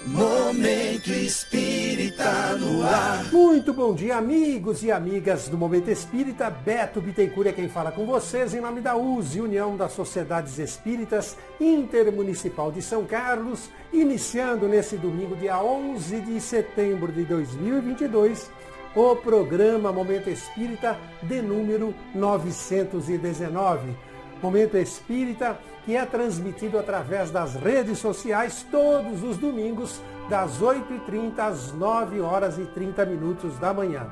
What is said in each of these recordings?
Momento Espírita no ar. Muito bom dia, amigos e amigas do Momento Espírita. Beto Bittencourt é quem fala com vocês em nome da USE, União das Sociedades Espíritas Intermunicipal de São Carlos, iniciando nesse domingo, dia 11 de setembro de 2022, o programa Momento Espírita de número 919. Momento Espírita que é transmitido através das redes sociais todos os domingos, das 8h30 às 9h30 da manhã.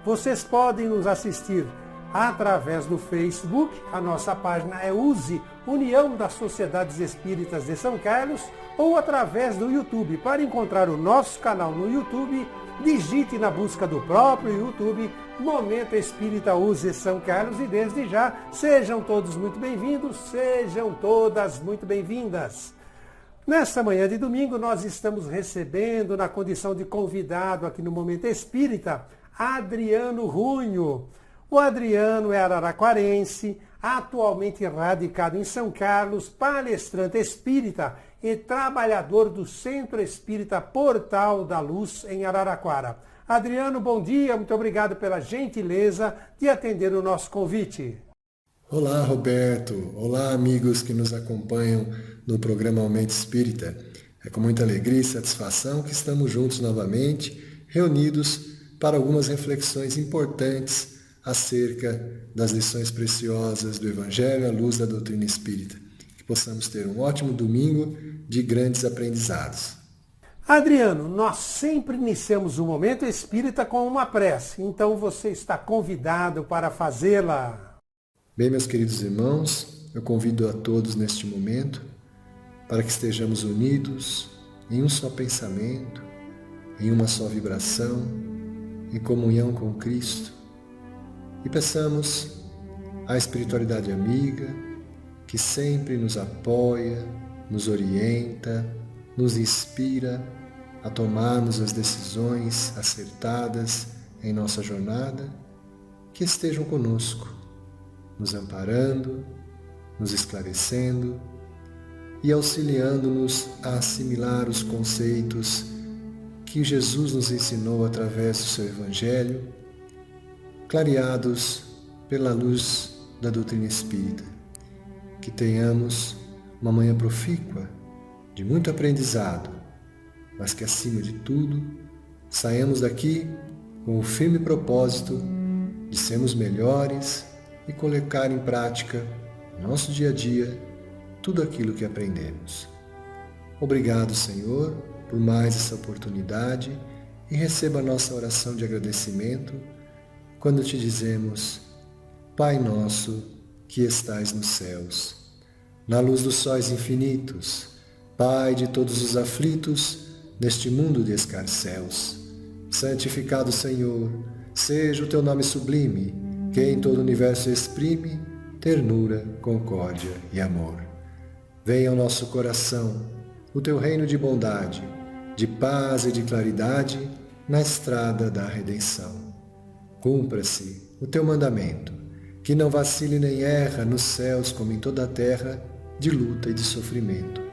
Vocês podem nos assistir através do Facebook, a nossa página é USE, União das Sociedades Espíritas de São Carlos, ou através do YouTube. Para encontrar o nosso canal no YouTube, digite na busca do próprio YouTube Momento Espírita USE São Carlos e desde já sejam todos muito bem-vindos, sejam todas muito bem-vindas. Nesta manhã de domingo nós estamos recebendo na condição de convidado aqui no Momento Espírita Adriano Runho. O Adriano é araraquarense, atualmente radicado em São Carlos, palestrante espírita e trabalhador do Centro Espírita Portal da Luz em Araraquara. Adriano, bom dia, muito obrigado pela gentileza de atender o nosso convite. Olá, Roberto. Olá, amigos que nos acompanham no programa Momento Espírita. É com muita alegria e satisfação que estamos juntos novamente, reunidos para algumas reflexões importantes acerca das lições preciosas do Evangelho à luz da doutrina espírita. Que possamos ter um ótimo domingo de grandes aprendizados. Adriano, nós sempre iniciamos o Momento Espírita com uma prece, então você está convidado para fazê-la. Bem, meus queridos irmãos, eu convido a todos neste momento para que estejamos unidos em um só pensamento, em uma só vibração, em comunhão com Cristo, e peçamos à espiritualidade amiga que sempre nos apoia, nos orienta, nos inspira a tomarmos as decisões acertadas em nossa jornada, que estejam conosco, nos amparando, nos esclarecendo e auxiliando-nos a assimilar os conceitos que Jesus nos ensinou através do seu Evangelho, clareados pela luz da doutrina espírita. Que tenhamos uma manhã profícua, de muito aprendizado, mas que, acima de tudo, saiamos daqui com o firme propósito de sermos melhores e colocar em prática, no nosso dia a dia, tudo aquilo que aprendemos. Obrigado, Senhor, por mais essa oportunidade e receba a nossa oração de agradecimento quando te dizemos: Pai nosso, que estais nos céus, na luz dos sóis infinitos, Pai de todos os aflitos, neste mundo de escarcéus, santificado, Senhor, seja o teu nome sublime, que em todo o universo exprime ternura, concórdia e amor. Venha ao nosso coração o teu reino de bondade, de paz e de claridade na estrada da redenção. Cumpra-se o teu mandamento, que não vacile nem erra nos céus como em toda a terra, de luta e de sofrimento.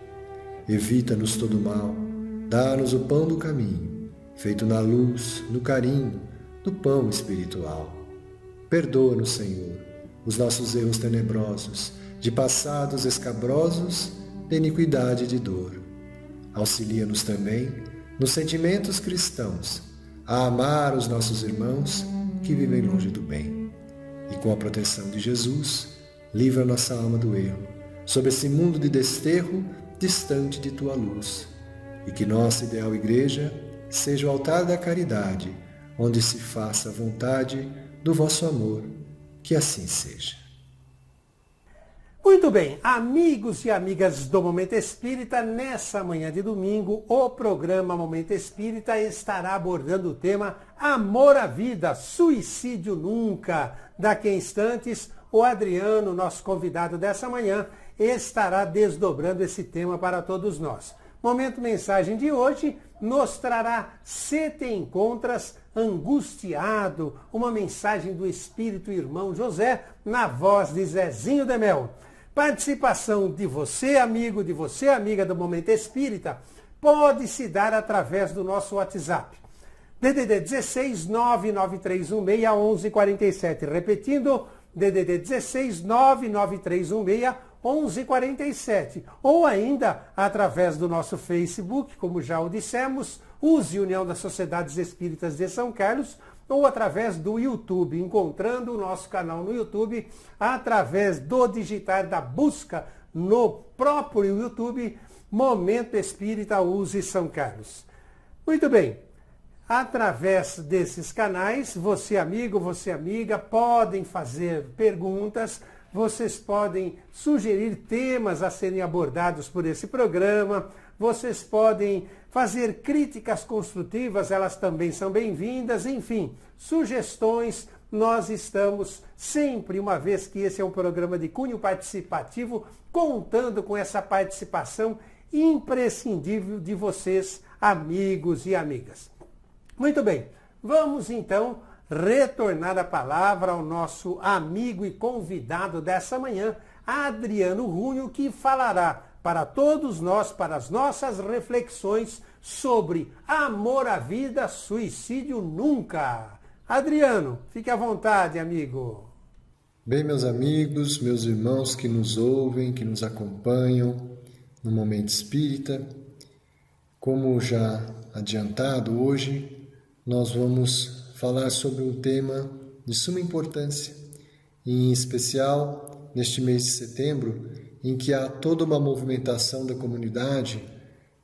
Evita-nos todo mal, dá-nos o pão do caminho, feito na luz, no carinho, do pão espiritual. Perdoa-nos, Senhor, os nossos erros tenebrosos, de passados escabrosos, de iniquidade e de dor. Auxilia-nos também, nos sentimentos cristãos, a amar os nossos irmãos que vivem longe do bem. E com a proteção de Jesus, livra nossa alma do erro, sob esse mundo de desterro, distante de tua luz, e que nossa ideal igreja seja o altar da caridade, onde se faça a vontade do vosso amor, que assim seja. Muito bem, amigos e amigas do Momento Espírita, nessa manhã de domingo, o programa Momento Espírita estará abordando o tema Amor à Vida, Suicídio Nunca. Daqui a instantes, o Adriano, nosso convidado dessa manhã, estará desdobrando esse tema para todos nós. Momento Mensagem de hoje nos trará Se Te Encontras Angustiado, uma mensagem do Espírito Irmão José, na voz de Zezinho de Mel. Participação de você, amigo, de você, amiga do Momento Espírita, pode se dar através do nosso WhatsApp. DDD 16 99316 1147. Repetindo, DDD 16 99316 1147. Ou ainda através do nosso Facebook, como já o dissemos, use União das Sociedades Espíritas de São Carlos, ou através do YouTube, encontrando o nosso canal no YouTube, através do digitar da busca no próprio YouTube, Momento Espírita Use São Carlos. Muito bem. Através desses canais, você amigo, você amiga, podem fazer perguntas, vocês podem sugerir temas a serem abordados por esse programa, vocês podem fazer críticas construtivas, elas também são bem-vindas, enfim, sugestões, nós estamos sempre, uma vez que esse é um programa de cunho participativo, contando com essa participação imprescindível de vocês, amigos e amigas. Muito bem, vamos então retornar a palavra ao nosso amigo e convidado dessa manhã, Adriano Runho, que falará para todos nós, para as nossas reflexões sobre amor à vida, suicídio nunca. Adriano, fique à vontade, amigo. Bem, meus amigos, meus irmãos que nos ouvem, que nos acompanham no Momento Espírita, como já adiantado, hoje nós vamos falar sobre um tema de suma importância, em especial neste mês de setembro, em que há toda uma movimentação da comunidade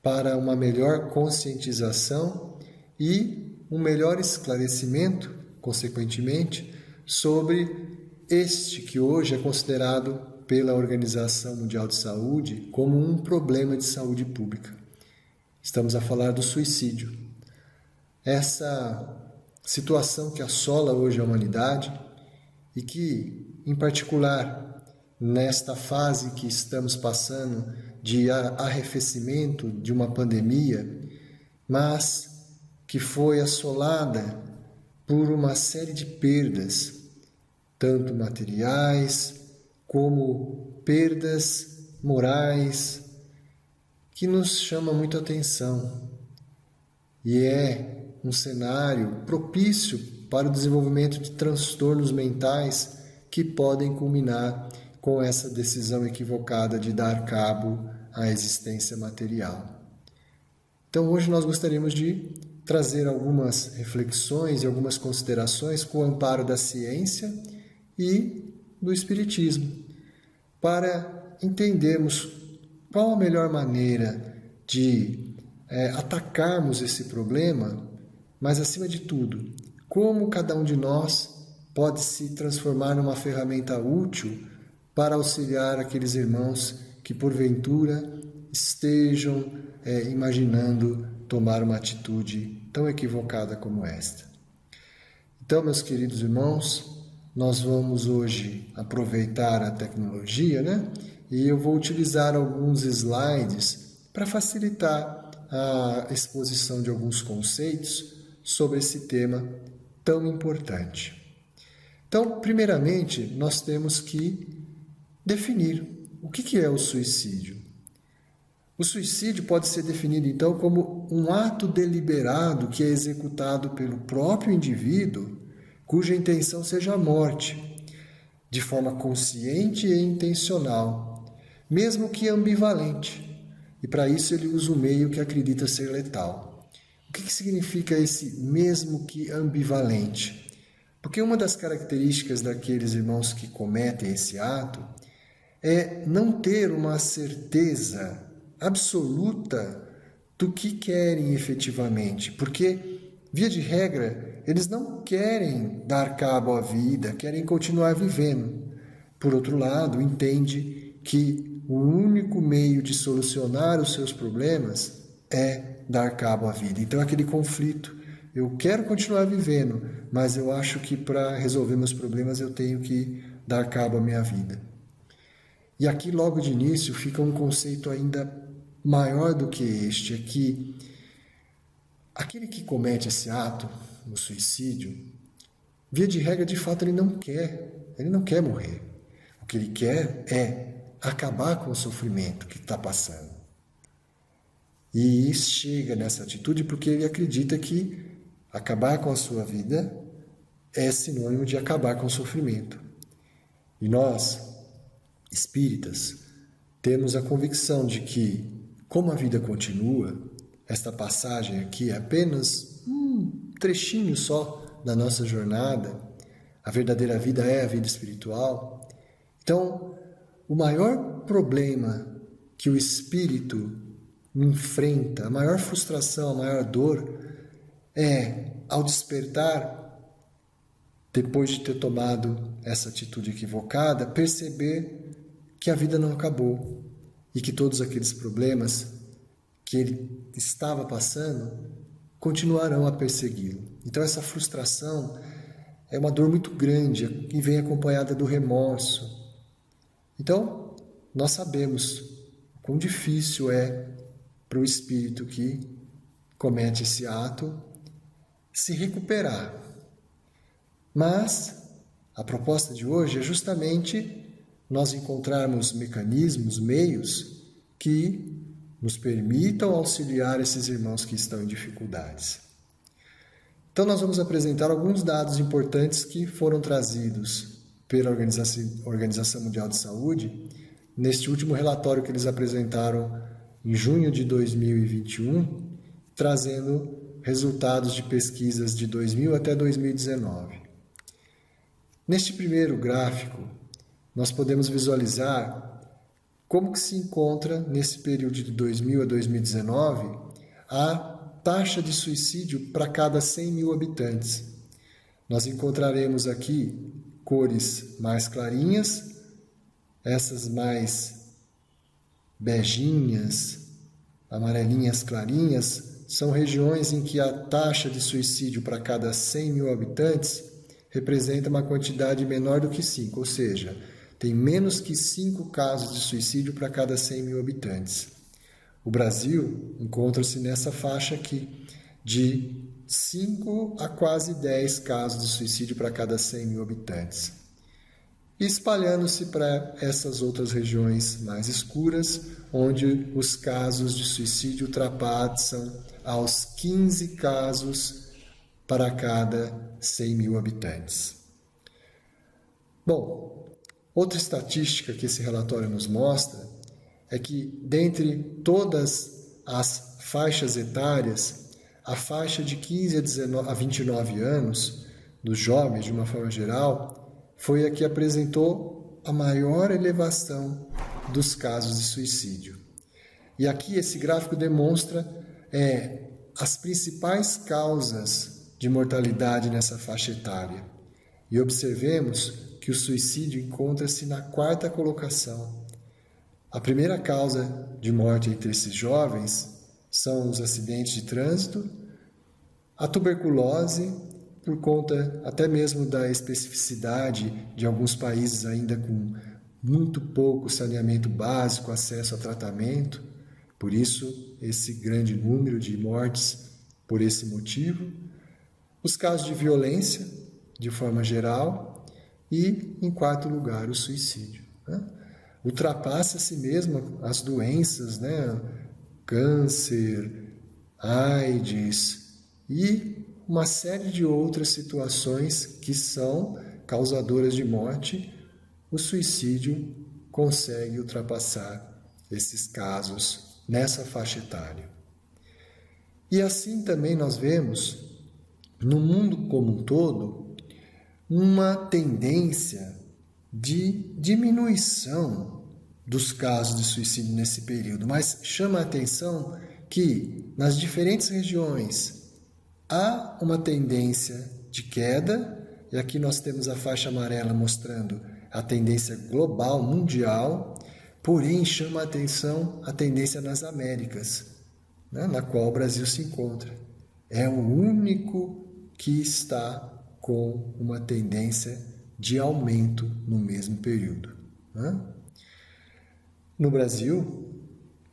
para uma melhor conscientização e um melhor esclarecimento, consequentemente, sobre este que hoje é considerado pela Organização Mundial de Saúde como um problema de saúde pública. Estamos a falar do suicídio. Essa situação que assola hoje a humanidade e que, em particular, nesta fase que estamos passando de arrefecimento de uma pandemia, mas que foi assolada por uma série de perdas, tanto materiais como perdas morais, que nos chama muito a atenção. E é um cenário propício para o desenvolvimento de transtornos mentais que podem culminar com essa decisão equivocada de dar cabo à existência material. Então, hoje nós gostaríamos de trazer algumas reflexões e algumas considerações com o amparo da ciência e do Espiritismo, para entendermos qual a melhor maneira de atacarmos esse problema, mas, acima de tudo, como cada um de nós pode se transformar numa ferramenta útil para auxiliar aqueles irmãos que, porventura, estejam imaginando tomar uma atitude tão equivocada como esta. Então, meus queridos irmãos, nós vamos hoje aproveitar a tecnologia, E eu vou utilizar alguns slides para facilitar a exposição de alguns conceitos sobre esse tema tão importante. Então, primeiramente, nós temos que definir o que é o suicídio. O suicídio pode ser definido, então, como um ato deliberado que é executado pelo próprio indivíduo, cuja intenção seja a morte, de forma consciente e intencional, mesmo que ambivalente. E para isso ele usa o meio que acredita ser letal. O que significa esse mesmo que ambivalente? Porque uma das características daqueles irmãos que cometem esse ato é não ter uma certeza absoluta do que querem efetivamente. Porque, via de regra, eles não querem dar cabo à vida, querem continuar vivendo. Por outro lado, entende que o único meio de solucionar os seus problemas é dar cabo à vida. Então, aquele conflito, eu quero continuar vivendo, mas eu acho que para resolver meus problemas eu tenho que dar cabo à minha vida. E aqui, logo de início, fica um conceito ainda maior do que este, é que aquele que comete esse ato, o suicídio, via de regra, de fato, ele não quer morrer. O que ele quer é acabar com o sofrimento que está passando. E chega nessa atitude porque ele acredita que acabar com a sua vida é sinônimo de acabar com o sofrimento. E nós, espíritas, temos a convicção de que, como a vida continua, esta passagem aqui é apenas um trechinho só da nossa jornada, a verdadeira vida é a vida espiritual. Então, o maior problema que o espírito enfrenta, a maior frustração, a maior dor, é, ao despertar, depois de ter tomado essa atitude equivocada, perceber que a vida não acabou e que todos aqueles problemas que ele estava passando continuarão a persegui-lo. Então essa frustração é uma dor muito grande e vem acompanhada do remorso. Então, nós sabemos quão difícil é para o espírito que comete esse ato se recuperar. Mas a proposta de hoje é justamente nós encontrarmos mecanismos, meios que nos permitam auxiliar esses irmãos que estão em dificuldades. Então nós vamos apresentar alguns dados importantes que foram trazidos pela Organização Mundial de Saúde neste último relatório que eles apresentaram em junho de 2021, trazendo resultados de pesquisas de 2000 até 2019. Neste primeiro gráfico, nós podemos visualizar como que se encontra, nesse período de 2000 a 2019, a taxa de suicídio para cada 100 mil habitantes. Nós encontraremos aqui cores mais clarinhas, essas mais beijinhas, amarelinhas clarinhas, são regiões em que a taxa de suicídio para cada 100 mil habitantes representa uma quantidade menor do que 5, ou seja, tem menos que 5 casos de suicídio para cada 100 mil habitantes. O Brasil encontra-se nessa faixa aqui, de 5 a quase 10 casos de suicídio para cada 100 mil habitantes. E espalhando-se para essas outras regiões mais escuras, onde os casos de suicídio ultrapassam aos 15 casos para cada 100 mil habitantes. Bom, outra estatística que esse relatório nos mostra é que, dentre todas as faixas etárias, a faixa de 15 a 29 anos, dos jovens de uma forma geral, foi a que apresentou a maior elevação dos casos de suicídio. E aqui esse gráfico demonstra as principais causas de mortalidade nessa faixa etária. E observemos que o suicídio encontra-se na 4ª colocação. A primeira causa de morte entre esses jovens são os acidentes de trânsito, a tuberculose, por conta até mesmo da especificidade de alguns países ainda com muito pouco saneamento básico, acesso a tratamento, por isso esse grande número de mortes por esse motivo, os casos de violência, de forma geral, e, em 4º lugar, o suicídio. Ultrapassa-se mesmo as doenças, câncer, AIDS e uma série de outras situações que são causadoras de morte. O suicídio consegue ultrapassar esses casos nessa faixa etária. E assim também nós vemos, no mundo como um todo, uma tendência de diminuição dos casos de suicídio nesse período, mas chama a atenção que nas diferentes regiões há uma tendência de queda, e aqui nós temos a faixa amarela mostrando a tendência global, mundial, porém chama a atenção a tendência nas Américas, na qual o Brasil se encontra. É o único que está com uma tendência de aumento no mesmo período. No Brasil,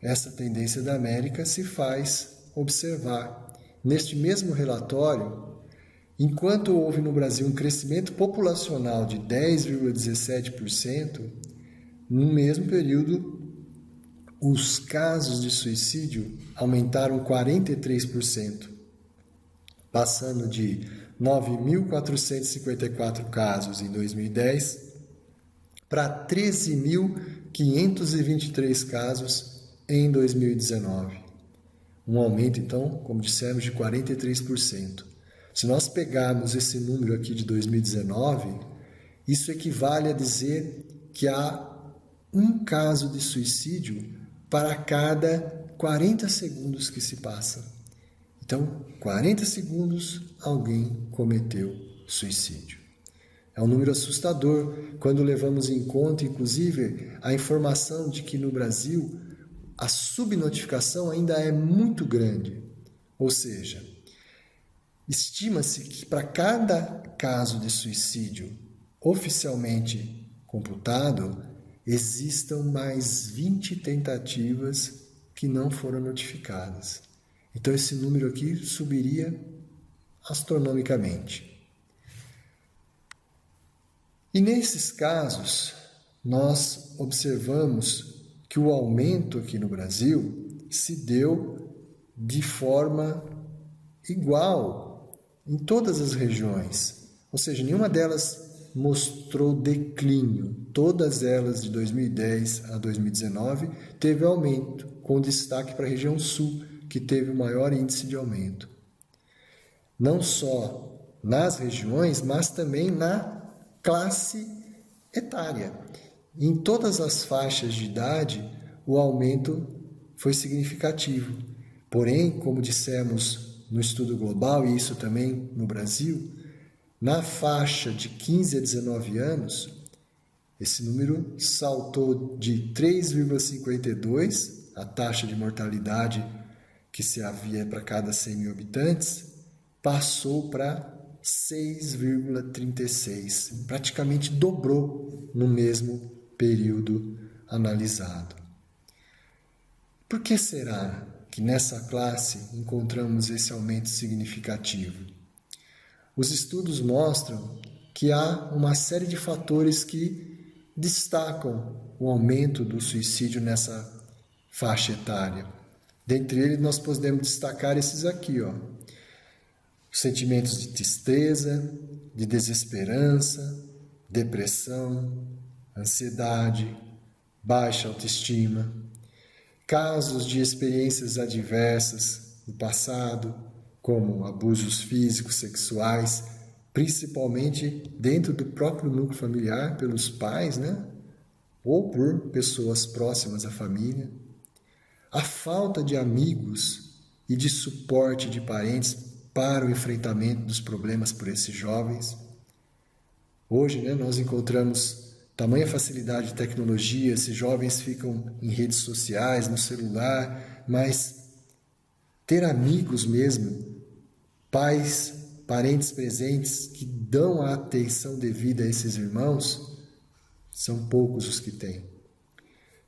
essa tendência da América se faz observar. Neste mesmo relatório, enquanto houve no Brasil um crescimento populacional de 10,17%, no mesmo período, os casos de suicídio aumentaram 43%, passando de 9.454 casos em 2010 para 13.523 casos em 2019. Um aumento, então, como dissemos, de 43%. Se nós pegarmos esse número aqui de 2019, isso equivale a dizer que há um caso de suicídio para cada 40 segundos que se passa. Então, 40 segundos, alguém cometeu suicídio. É um número assustador quando levamos em conta, inclusive, a informação de que no Brasil a subnotificação ainda é muito grande. Ou seja, estima-se que para cada caso de suicídio oficialmente computado, existam mais 20 tentativas que não foram notificadas. Então esse número aqui subiria astronomicamente. E nesses casos, nós observamos que o aumento aqui no Brasil se deu de forma igual em todas as regiões. Ou seja, nenhuma delas mostrou declínio. Todas elas, de 2010 a 2019, teve aumento, com destaque para a região sul, que teve o maior índice de aumento. Não só nas regiões, mas também na classe etária. Em todas as faixas de idade, o aumento foi significativo. Porém, como dissemos no estudo global, e isso também no Brasil, na faixa de 15 a 19 anos, esse número saltou de 3,52, a taxa de mortalidade que se havia para cada 100 mil habitantes, passou para 6,36, praticamente dobrou no mesmo período analisado. Por que será que nessa classe encontramos esse aumento significativo? Os estudos mostram que há uma série de fatores que destacam o aumento do suicídio nessa faixa etária. Dentre eles, nós podemos destacar esses aqui, ó. Sentimentos de tristeza, de desesperança, depressão, ansiedade, baixa autoestima, casos de experiências adversas no passado, como abusos físicos, sexuais, principalmente dentro do próprio núcleo familiar, pelos pais, né? Ou por pessoas próximas à família. A falta de amigos e de suporte de parentes para o enfrentamento dos problemas por esses jovens. Hoje, né, nós encontramos tamanha facilidade de tecnologia, esses jovens ficam em redes sociais, no celular, mas ter amigos mesmo, pais, parentes presentes que dão a atenção devida a esses irmãos, são poucos os que têm.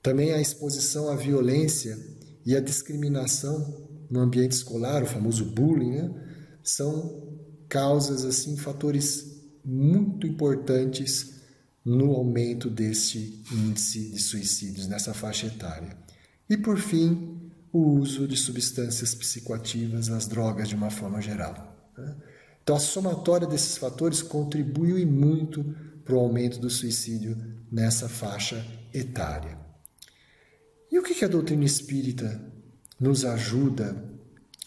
Também a exposição à violência e à discriminação no ambiente escolar, o famoso bullying, né? São causas, assim, fatores muito importantes no aumento deste índice de suicídios nessa faixa etária. E, por fim, o uso de substâncias psicoativas, as drogas de uma forma geral. Então, a somatória desses fatores contribui muito para o aumento do suicídio nessa faixa etária. E o que a doutrina espírita nos ajuda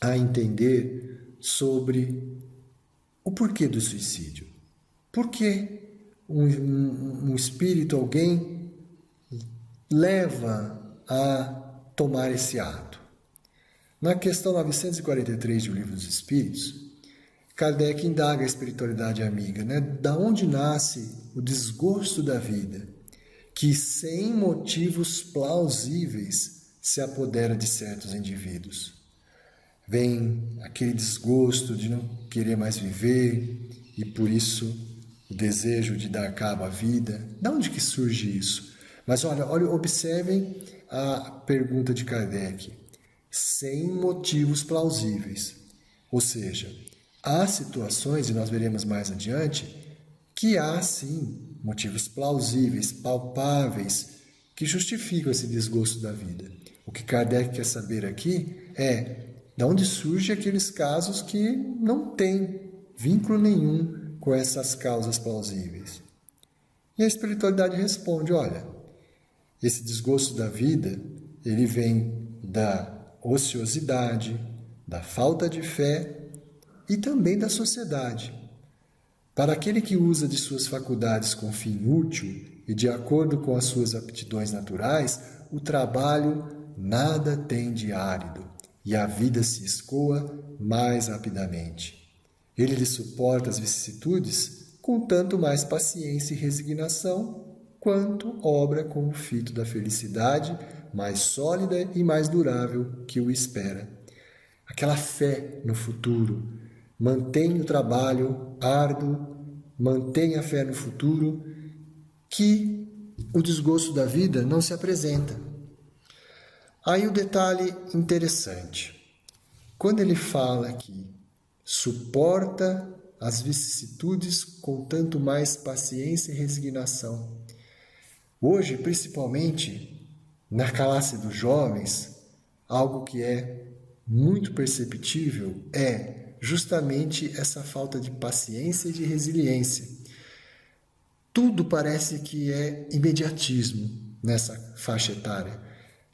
a entender sobre o porquê do suicídio? Por que um espírito, alguém, leva a tomar esse ato? Na questão 943 do Livro dos Espíritos, Kardec indaga a espiritualidade amiga, né? Da onde nasce o desgosto da vida, que sem motivos plausíveis se apodera de certos indivíduos. Vem aquele desgosto de não querer mais viver e por isso o desejo de dar cabo à vida. De onde que surge isso? Mas olha, observem a pergunta de Kardec. Sem motivos plausíveis. Ou seja, há situações, e nós veremos mais adiante, que há sim motivos plausíveis, palpáveis, que justificam esse desgosto da vida. O que Kardec quer saber aqui é de onde surgem aqueles casos que não têm vínculo nenhum com essas causas plausíveis. E a espiritualidade responde, olha, esse desgosto da vida, ele vem da ociosidade, da falta de fé e também da sociedade. Para aquele que usa de suas faculdades com fim útil e de acordo com as suas aptidões naturais, o trabalho nada tem de árido e a vida se escoa mais rapidamente. Ele lhe suporta as vicissitudes com tanto mais paciência e resignação, quanto obra com o fito da felicidade mais sólida e mais durável que o espera. Aquela fé no futuro, mantém o trabalho árduo, mantém a fé no futuro, que o desgosto da vida não se apresenta. Aí o detalhe interessante, quando ele fala que suporta as vicissitudes com tanto mais paciência e resignação. Hoje, principalmente na classe dos jovens, algo que é muito perceptível é justamente essa falta de paciência e de resiliência. Tudo parece que é imediatismo nessa faixa etária.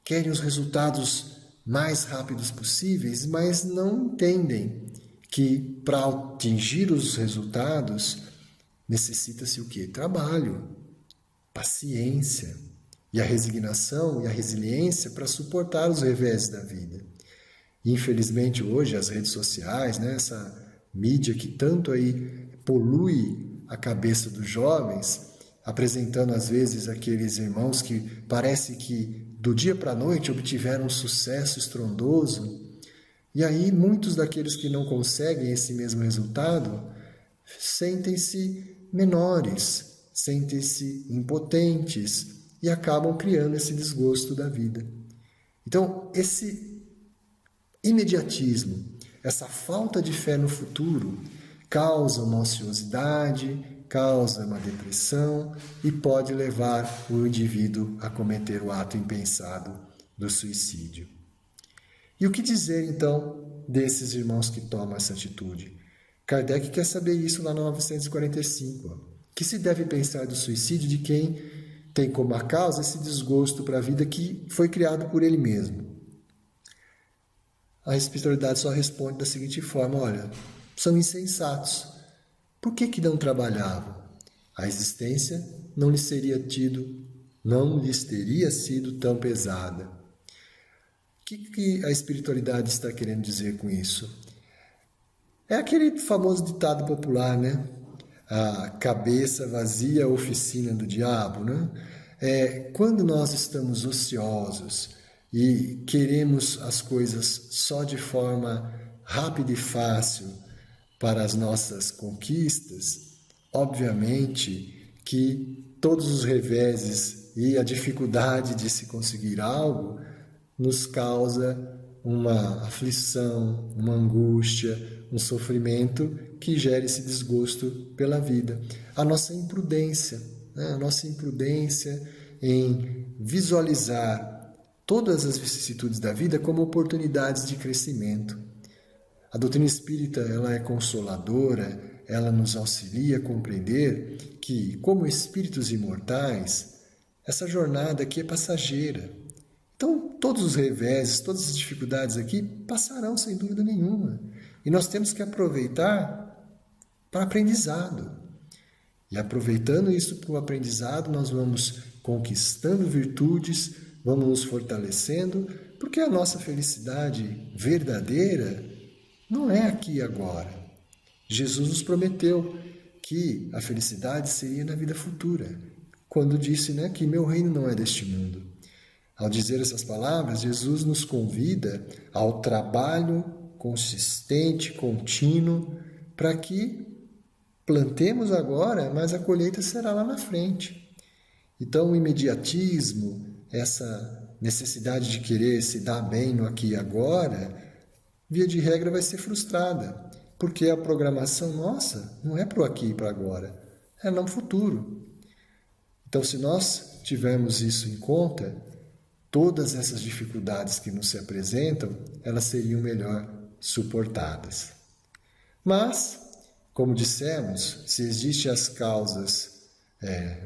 Querem os resultados mais rápidos possíveis, mas não entendem que para atingir os resultados necessita-se o quê? Trabalho, paciência e a resignação e a resiliência para suportar os reveses da vida. Infelizmente hoje as redes sociais, essa mídia que tanto aí polui a cabeça dos jovens, apresentando às vezes aqueles irmãos que parece que do dia para a noite obtiveram um sucesso estrondoso, e aí muitos daqueles que não conseguem esse mesmo resultado sentem-se menores, sentem-se impotentes e acabam criando esse desgosto da vida. Então, esse imediatismo, essa falta de fé no futuro, causa uma ociosidade, causa uma depressão e pode levar o indivíduo a cometer o ato impensado do suicídio. E o que dizer, então, desses irmãos que tomam essa atitude? Kardec quer saber isso lá no 945, que se deve pensar do suicídio de quem tem como a causa esse desgosto para a vida que foi criado por ele mesmo. A espiritualidade só responde da seguinte forma, olha, são insensatos. Por que não trabalhavam? A existência não lhes teria sido tão pesada. O que a espiritualidade está querendo dizer com isso? É aquele famoso ditado popular, A cabeça vazia, a oficina do diabo, Quando nós estamos ociosos e queremos as coisas só de forma rápida e fácil para as nossas conquistas, obviamente que todos os reveses e a dificuldade de se conseguir algo nos causa uma aflição, uma angústia, um sofrimento que gera esse desgosto pela vida. A nossa imprudência em visualizar todas as vicissitudes da vida como oportunidades de crescimento. A doutrina espírita ela é consoladora, ela nos auxilia a compreender que, como espíritos imortais, essa jornada aqui é passageira. Então, todos os reveses, todas as dificuldades aqui passarão sem dúvida nenhuma. E nós temos que aproveitar para aprendizado. E aproveitando isso para o aprendizado, nós vamos conquistando virtudes, vamos nos fortalecendo, porque a nossa felicidade verdadeira não é aqui e agora. Jesus nos prometeu que a felicidade seria na vida futura, quando disse que meu reino não é deste mundo. Ao dizer essas palavras, Jesus nos convida ao trabalho consistente, contínuo, para que plantemos agora, mas a colheita será lá na frente. Então, o imediatismo, essa necessidade de querer se dar bem no aqui e agora, via de regra vai ser frustrada, porque a programação nossa não é para o aqui e para agora, é no futuro. Então, se nós tivermos isso em conta, todas essas dificuldades que nos se apresentam, elas seriam melhor suportadas. Mas, como dissemos, se existem as causas,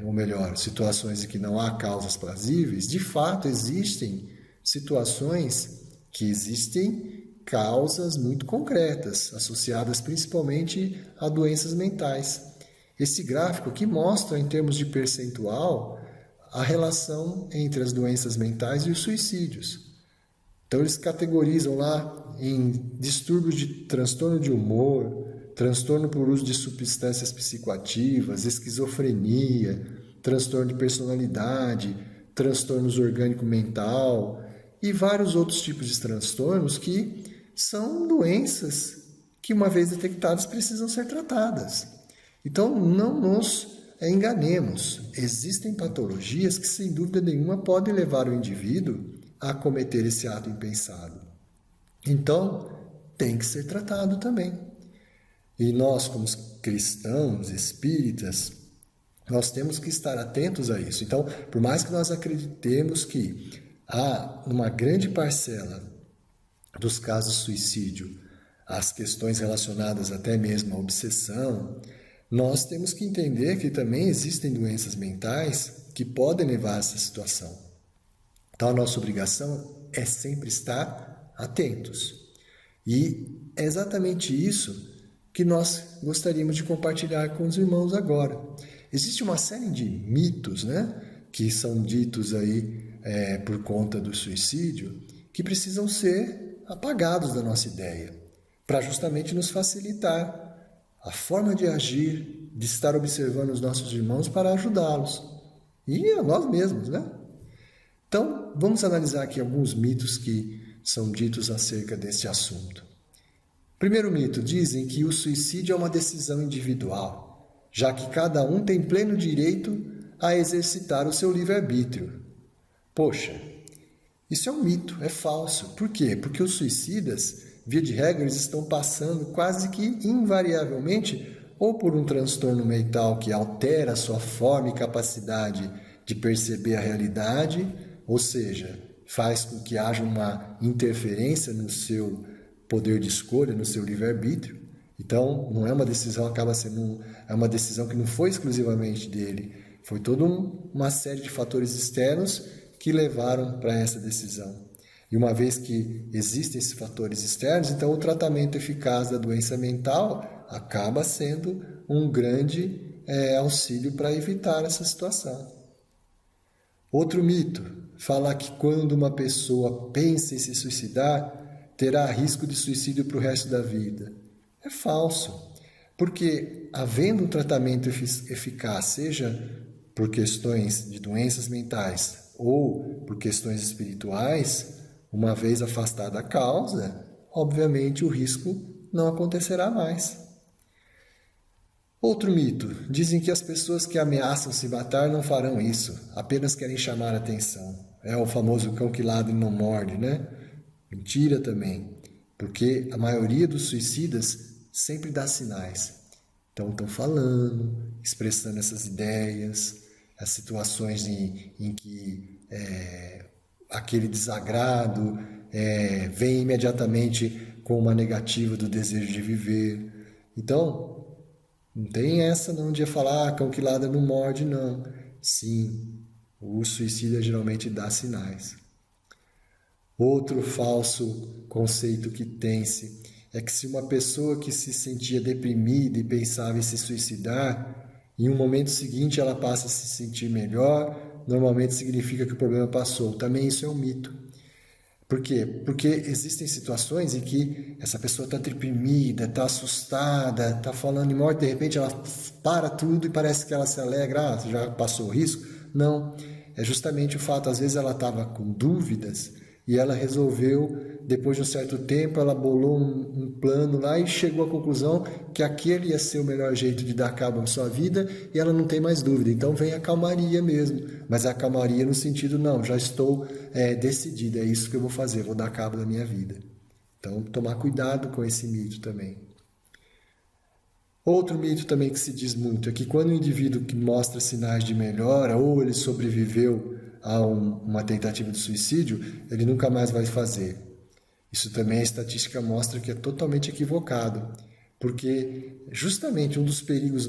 ou melhor, situações em que não há causas plausíveis, de fato existem situações que existem causas muito concretas, associadas principalmente a doenças mentais. Esse gráfico aqui mostra, em termos de percentual, a relação entre as doenças mentais e os suicídios. Então, eles categorizam lá em distúrbios de transtorno de humor, transtorno por uso de substâncias psicoativas, esquizofrenia, transtorno de personalidade, transtornos orgânico-mental e vários outros tipos de transtornos que são doenças que, uma vez detectadas, precisam ser tratadas. Então, não nos enganemos. Existem patologias que, sem dúvida nenhuma, podem levar o indivíduo a cometer esse ato impensado. Então, tem que ser tratado também. E nós, como cristãos, espíritas, nós temos que estar atentos a isso. Então, por mais que nós acreditemos que há uma grande parcela dos casos de suicídio, as questões relacionadas até mesmo à obsessão, nós temos que entender que também existem doenças mentais que podem levar a essa situação. Então, a nossa obrigação é sempre estar atentos. E é exatamente isso que nós gostaríamos de compartilhar com os irmãos agora. Existe uma série de mitos, que são ditos aí por conta do suicídio, que precisam ser apagados da nossa ideia, para justamente nos facilitar a forma de agir, de estar observando os nossos irmãos para ajudá-los. E a nós mesmos, Então, vamos analisar aqui alguns mitos que são ditos acerca desse assunto. Primeiro mito, dizem que o suicídio é uma decisão individual, já que cada um tem pleno direito a exercitar o seu livre-arbítrio. Poxa, isso é um mito, é falso. Por quê? Porque os suicidas, via de regra, eles estão passando quase que invariavelmente ou por um transtorno mental que altera a sua forma e capacidade de perceber a realidade, ou seja, faz com que haja uma interferência no seu poder de escolha, no seu livre-arbítrio. Então, não é uma decisão, acaba sendo uma decisão que não foi exclusivamente dele, foi toda uma série de fatores externos que levaram para essa decisão. E uma vez que existem esses fatores externos, então o tratamento eficaz da doença mental acaba sendo um grande auxílio para evitar essa situação. Outro mito fala que quando uma pessoa pensa em se suicidar, terá risco de suicídio para o resto da vida. É falso, porque havendo um tratamento eficaz, seja por questões de doenças mentais ou por questões espirituais, uma vez afastada a causa, obviamente o risco não acontecerá mais. Outro mito, dizem que as pessoas que ameaçam se matar não farão isso, apenas querem chamar a atenção. É o famoso cão que ladra e não morde, Mentira também, porque a maioria dos suicidas sempre dá sinais. Então estão falando, expressando essas ideias, as situações em que aquele desagrado vem imediatamente com uma negativa do desejo de viver. Então, não tem essa não de falar cão que ladra não morde, não. Sim, o suicida geralmente dá sinais. Outro falso conceito que tem-se é que se uma pessoa que se sentia deprimida e pensava em se suicidar, em um momento seguinte ela passa a se sentir melhor, normalmente significa que o problema passou. Também isso é um mito. Por quê? Porque existem situações em que essa pessoa está deprimida, está assustada, está falando em morte, de repente ela para tudo e parece que ela se alegra, já passou o risco. Não, é justamente o fato, às vezes ela estava com dúvidas e ela resolveu, depois de um certo tempo, ela bolou um plano lá e chegou à conclusão que aquele ia ser o melhor jeito de dar cabo à sua vida e ela não tem mais dúvida. Então vem a calmaria mesmo, mas a calmaria no sentido, não, já estou decidida, é isso que eu vou fazer, vou dar cabo da minha vida. Então, tomar cuidado com esse mito também. Outro mito também que se diz muito é que quando o indivíduo que mostra sinais de melhora ou ele sobreviveu a uma tentativa de suicídio, ele nunca mais vai fazer. Isso também a estatística mostra que é totalmente equivocado, porque justamente um dos perigos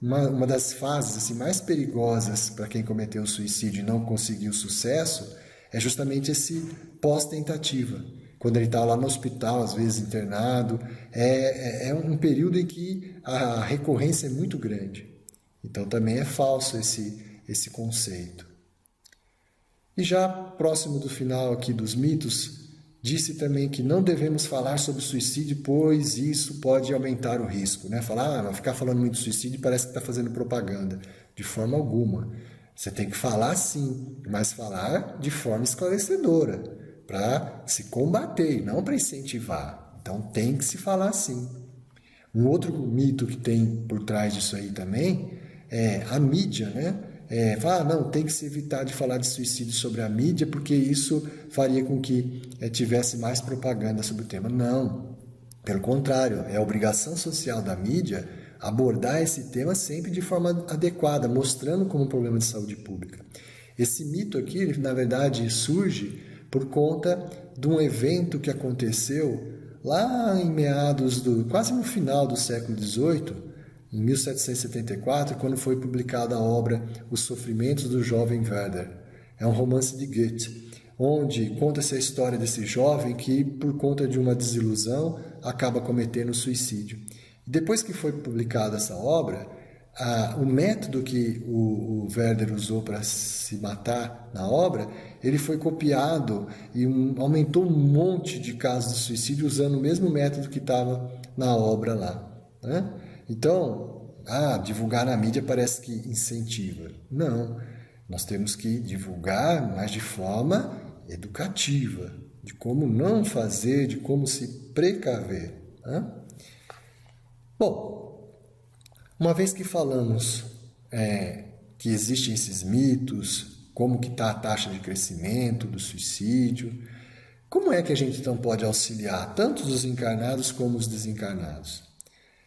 uma das fases assim, mais perigosas para quem cometeu o suicídio e não conseguiu sucesso é justamente esse pós-tentativa. Quando ele está lá no hospital, às vezes internado, é um período em que a recorrência é muito grande. Então também é falso esse conceito. E já próximo do final aqui dos mitos, disse também que não devemos falar sobre suicídio, pois isso pode aumentar o risco. Né? Ficar falando muito de suicídio parece que está fazendo propaganda. De forma alguma. Você tem que falar sim, mas falar de forma esclarecedora, para se combater, não para incentivar. Então tem que se falar sim. Um outro mito que tem por trás disso aí também é a mídia, né? Não, tem que se evitar de falar de suicídio sobre a mídia, porque isso faria com que tivesse mais propaganda sobre o tema. Não, pelo contrário, é obrigação social da mídia abordar esse tema sempre de forma adequada, mostrando como um problema de saúde pública. Esse mito aqui, ele, na verdade, surge por conta de um evento que aconteceu lá em quase no final do século XVIII, em 1774, quando foi publicada a obra Os Sofrimentos do Jovem Werder. É um romance de Goethe, onde conta-se a história desse jovem que, por conta de uma desilusão, acaba cometendo suicídio. Depois que foi publicada essa obra, o método que o Werder usou para se matar na obra, ele foi copiado e aumentou um monte de casos de suicídio usando o mesmo método que estava na obra lá. Né? Então, divulgar na mídia parece que incentiva. Não, nós temos que divulgar, mas de forma educativa, de como não fazer, de como se precaver. Né? Bom, uma vez que falamos que existem esses mitos, como que está a taxa de crescimento do suicídio, como é que a gente então pode auxiliar tanto os encarnados como os desencarnados?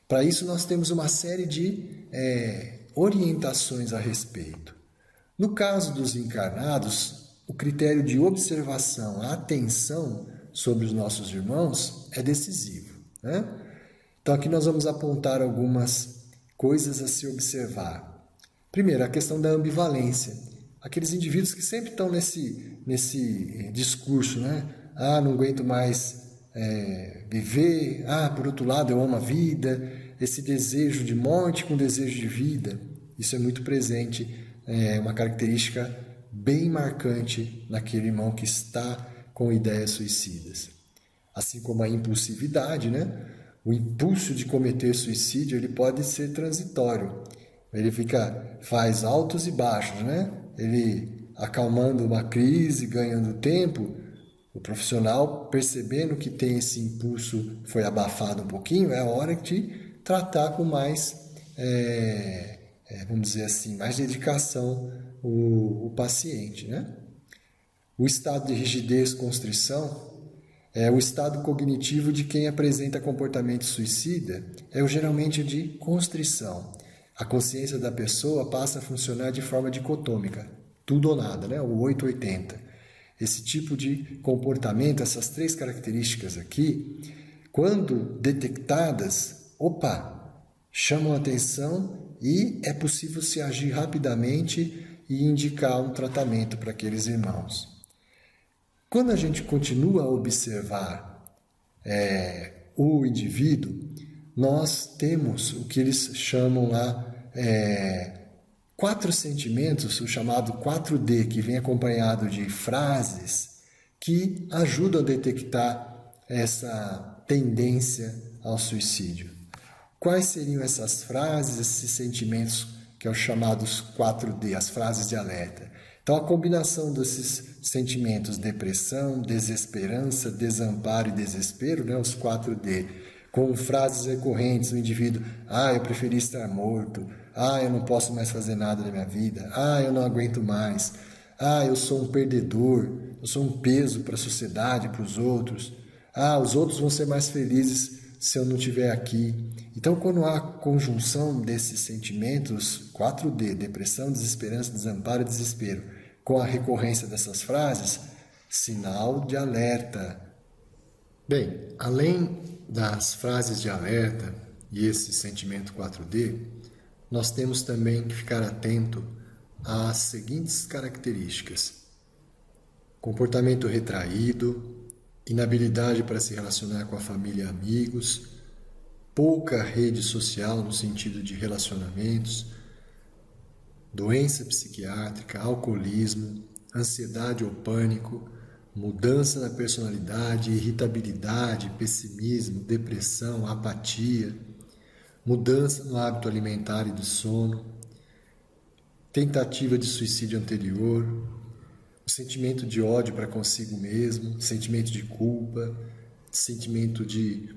Para isso nós temos uma série de orientações a respeito. No caso dos encarnados, o critério de observação, a atenção sobre os nossos irmãos é decisivo. Né? Então aqui nós vamos apontar algumas coisas a se observar. Primeiro, a questão da ambivalência. Aqueles indivíduos que sempre estão nesse discurso, né? Não aguento mais viver. Por outro lado, eu amo a vida. Esse desejo de morte com desejo de vida. Isso é muito presente, uma característica bem marcante naquele irmão que está com ideias suicidas. Assim como a impulsividade, né? O impulso de cometer suicídio ele pode ser transitório. Ele faz altos e baixos, né? Ele acalmando uma crise, ganhando tempo. O profissional, percebendo que tem esse impulso, foi abafado um pouquinho, é a hora de tratar com mais, vamos dizer assim, mais dedicação o paciente, né? O estado de rigidez, constrição, o estado cognitivo de quem apresenta comportamento suicida geralmente de constrição. A consciência da pessoa passa a funcionar de forma dicotômica, tudo ou nada, né? O 880. Esse tipo de comportamento, essas três características aqui, quando detectadas, chamam a atenção e é possível se agir rapidamente e indicar um tratamento para aqueles irmãos. Quando a gente continua a observar o indivíduo, nós temos o que eles chamam lá 4 sentimentos, o chamado 4D, que vem acompanhado de frases que ajudam a detectar essa tendência ao suicídio. Quais seriam essas frases, esses sentimentos que são chamados 4D, as frases de alerta? Então, a combinação desses sentimentos, depressão, desesperança, desamparo e desespero, né, os 4D, com frases recorrentes do indivíduo: eu preferi estar morto, eu não posso mais fazer nada da minha vida, eu não aguento mais, eu sou um perdedor, eu sou um peso para a sociedade, para os outros, os outros vão ser mais felizes se eu não estiver aqui. Então, quando há conjunção desses sentimentos, 4D, depressão, desesperança, desamparo e desespero, com a recorrência dessas frases, sinal de alerta. Bem, além das frases de alerta e esse sentimento 4D, nós temos também que ficar atento às seguintes características: comportamento retraído, inabilidade para se relacionar com a família e amigos, pouca rede social no sentido de relacionamentos, doença psiquiátrica, alcoolismo, ansiedade ou pânico, mudança na personalidade, irritabilidade, pessimismo, depressão, apatia, mudança no hábito alimentar e do sono, tentativa de suicídio anterior, o sentimento de ódio para consigo mesmo, sentimento de culpa, sentimento de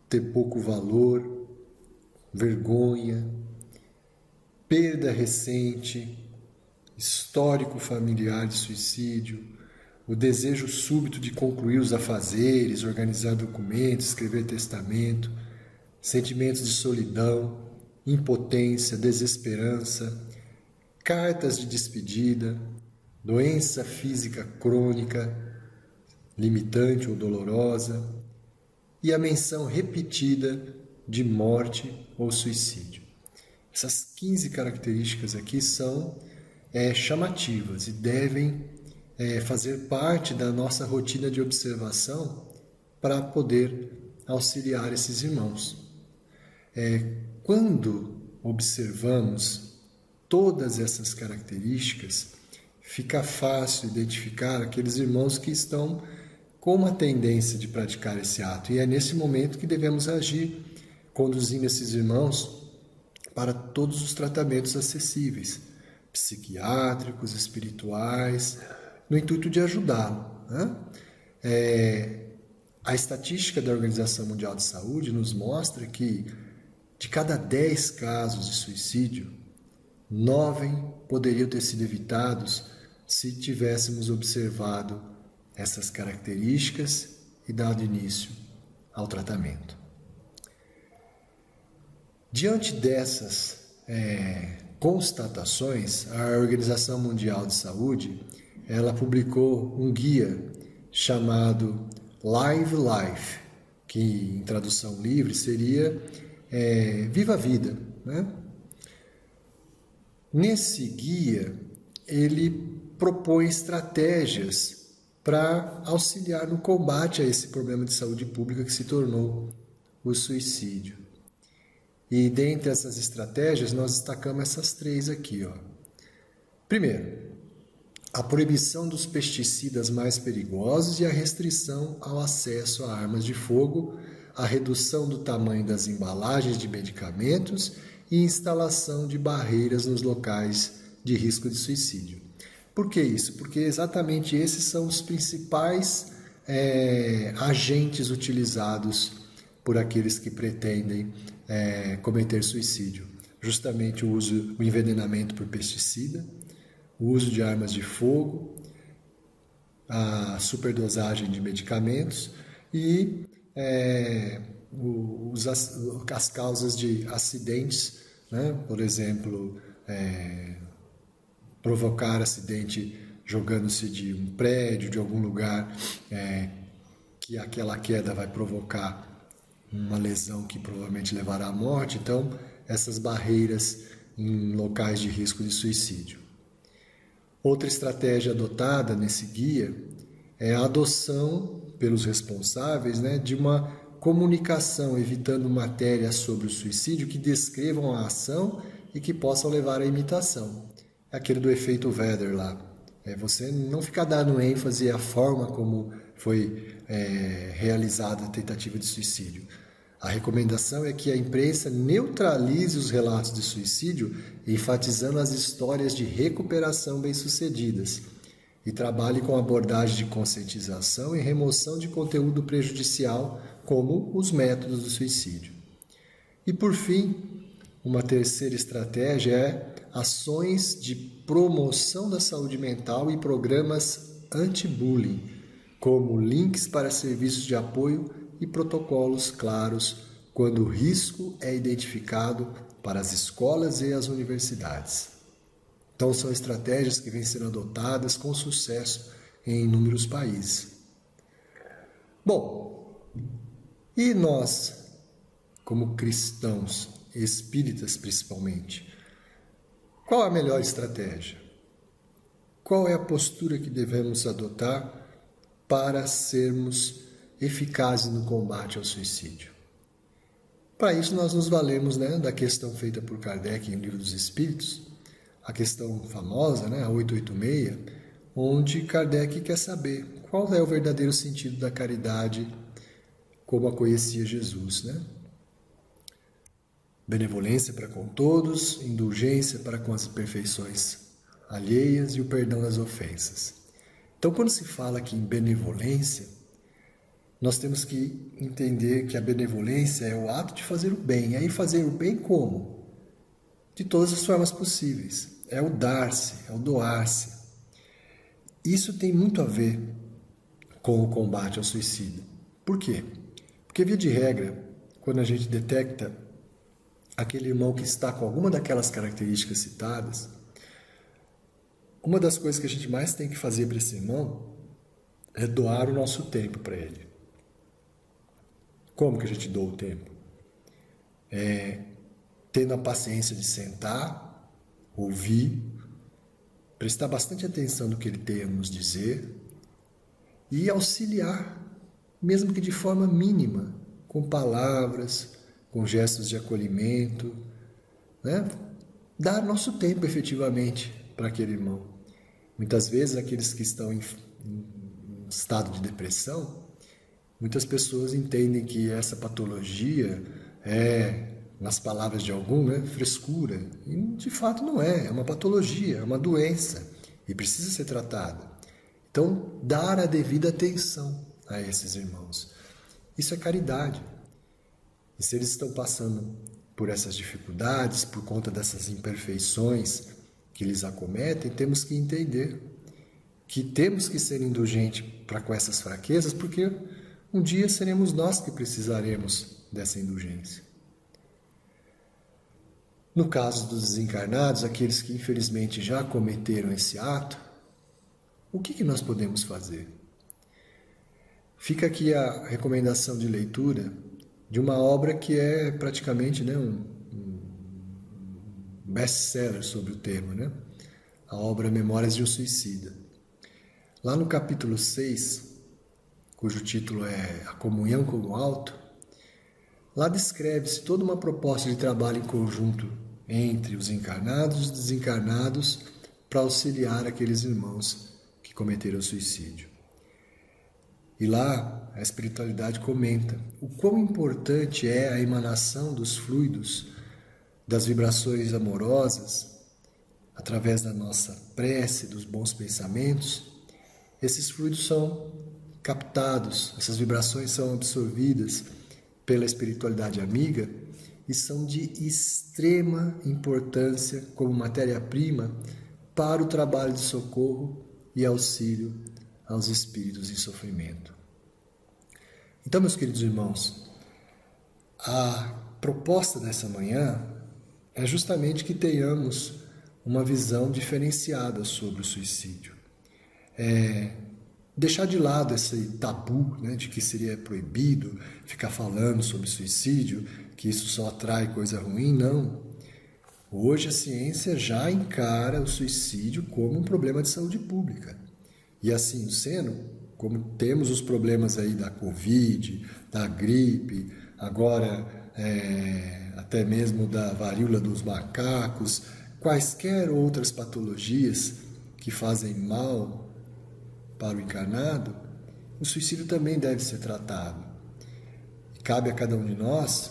ter pouco valor, vergonha, perda recente, histórico familiar de suicídio, o desejo súbito de concluir os afazeres, organizar documentos, escrever testamento, sentimentos de solidão, impotência, desesperança, cartas de despedida, doença física crônica, limitante ou dolorosa, e a menção repetida de morte ou suicídio. Essas 15 características aqui são chamativas e devem fazer parte da nossa rotina de observação para poder auxiliar esses irmãos. Quando observamos todas essas características, fica fácil identificar aqueles irmãos que estão com uma tendência de praticar esse ato. E é nesse momento que devemos agir, conduzindo esses irmãos para todos os tratamentos acessíveis, psiquiátricos, espirituais, no intuito de ajudá-lo, né? A estatística da Organização Mundial de Saúde nos mostra que de cada 10 casos de suicídio, 9 poderiam ter sido evitados se tivéssemos observado essas características e dado início ao tratamento. Diante dessas constatações, a Organização Mundial de Saúde ela publicou um guia chamado Live Life, que em tradução livre seria Viva a Vida, né? Nesse guia, ele propõe estratégias para auxiliar no combate a esse problema de saúde pública que se tornou o suicídio. E dentre essas estratégias, nós destacamos essas 3 aqui. Primeiro, a proibição dos pesticidas mais perigosos e a restrição ao acesso a armas de fogo, a redução do tamanho das embalagens de medicamentos e instalação de barreiras nos locais de risco de suicídio. Por que isso? Porque exatamente esses são os principais agentes utilizados por aqueles que pretendem cometer suicídio. Justamente o envenenamento por pesticida, o uso de armas de fogo, a superdosagem de medicamentos e as causas de acidentes, né? Por exemplo, provocar acidente jogando-se de um prédio, de algum lugar, que aquela queda vai provocar uma lesão que provavelmente levará à morte. Então, essas barreiras em locais de risco de suicídio. Outra estratégia adotada nesse guia é a adoção pelos responsáveis, né, de uma comunicação, evitando matérias sobre o suicídio que descrevam a ação e que possam levar à imitação. Aquele do efeito Vedder lá. Você não ficar dando ênfase à forma como foi realizada a tentativa de suicídio. A recomendação é que a imprensa neutralize os relatos de suicídio, enfatizando as histórias de recuperação bem-sucedidas, e trabalhe com abordagem de conscientização e remoção de conteúdo prejudicial, como os métodos do suicídio. E, por fim, uma terceira estratégia é ações de promoção da saúde mental e programas anti-bullying, como links para serviços de apoio e protocolos claros quando o risco é identificado para as escolas e as universidades. Então são estratégias que vêm sendo adotadas com sucesso em inúmeros países. Bom, e nós, como cristãos, espíritas principalmente, qual a melhor estratégia? Qual é a postura que devemos adotar para sermos eficazes no combate ao suicídio? Para isso nós nos valemos da questão feita por Kardec em O Livro dos Espíritos, a questão famosa, a 886, onde Kardec quer saber qual é o verdadeiro sentido da caridade como a conhecia Jesus. Benevolência para com todos, indulgência para com as imperfeições alheias e o perdão das ofensas. Então, quando se fala aqui em benevolência, nós temos que entender que a benevolência é o ato de fazer o bem. E aí fazer o bem como? De todas as formas possíveis. É o dar-se, é o doar-se. Isso tem muito a ver com o combate ao suicídio. Por quê? Porque, via de regra, quando a gente detecta aquele irmão que está com alguma daquelas características citadas, uma das coisas que a gente mais tem que fazer para esse irmão é doar o nosso tempo para ele. Como que a gente doa o tempo? Tendo a paciência de sentar, ouvir, prestar bastante atenção no que ele tem a nos dizer e auxiliar, mesmo que de forma mínima, com palavras, com gestos de acolhimento, dar nosso tempo efetivamente para aquele irmão. Muitas vezes aqueles que estão em estado de depressão, muitas pessoas entendem que essa patologia é, nas palavras de algum, frescura. E de fato não é, é uma patologia, é uma doença e precisa ser tratada. Então, dar a devida atenção a esses irmãos. Isso é caridade. E se eles estão passando por essas dificuldades, por conta dessas imperfeições que lhes acometem, temos que entender que temos que ser indulgentes para com essas fraquezas, porque um dia seremos nós que precisaremos dessa indulgência. No caso dos desencarnados, aqueles que infelizmente já cometeram esse ato, o que nós podemos fazer? Fica aqui a recomendação de leitura de uma obra que é praticamente um best-seller sobre o tema, a obra Memórias de um Suicida. Lá no capítulo 6, cujo título é A Comunhão com o Alto, lá descreve-se toda uma proposta de trabalho em conjunto entre os encarnados e os desencarnados para auxiliar aqueles irmãos que cometeram suicídio. E lá a espiritualidade comenta o quão importante é a emanação dos fluidos, das vibrações amorosas, através da nossa prece, dos bons pensamentos. Esses fluidos são captados, essas vibrações são absorvidas pela espiritualidade amiga e são de extrema importância como matéria-prima para o trabalho de socorro e auxílio aos espíritos em sofrimento. Então, meus queridos irmãos, a proposta dessa manhã é justamente que tenhamos uma visão diferenciada sobre o suicídio. Deixar de lado esse tabu, de que seria proibido ficar falando sobre suicídio, que isso só atrai coisa ruim, não. Hoje a ciência já encara o suicídio como um problema de saúde pública. E assim sendo, como temos os problemas aí da Covid, da gripe, agora até mesmo da varíola dos macacos, quaisquer outras patologias que fazem mal para o encarnado, o suicídio também deve ser tratado. E cabe a cada um de nós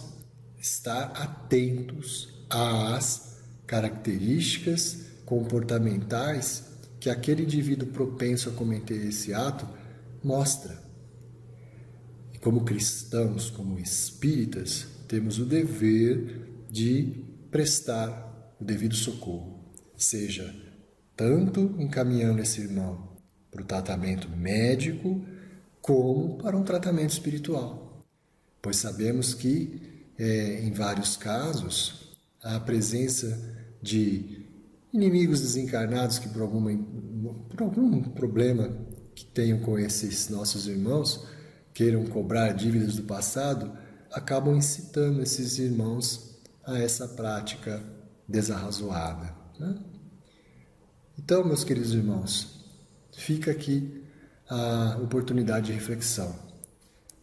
estar atentos às características comportamentais que aquele indivíduo propenso a cometer esse ato mostra. E como cristãos, como espíritas, temos o dever de prestar o devido socorro, seja tanto encaminhando esse irmão para o tratamento médico, como para um tratamento espiritual. Pois sabemos que, em vários casos, a presença de inimigos desencarnados que por algum problema que tenham com esses nossos irmãos, queiram cobrar dívidas do passado, acabam incitando esses irmãos a essa prática desarrazoada, né? Então, meus queridos irmãos, fica aqui a oportunidade de reflexão.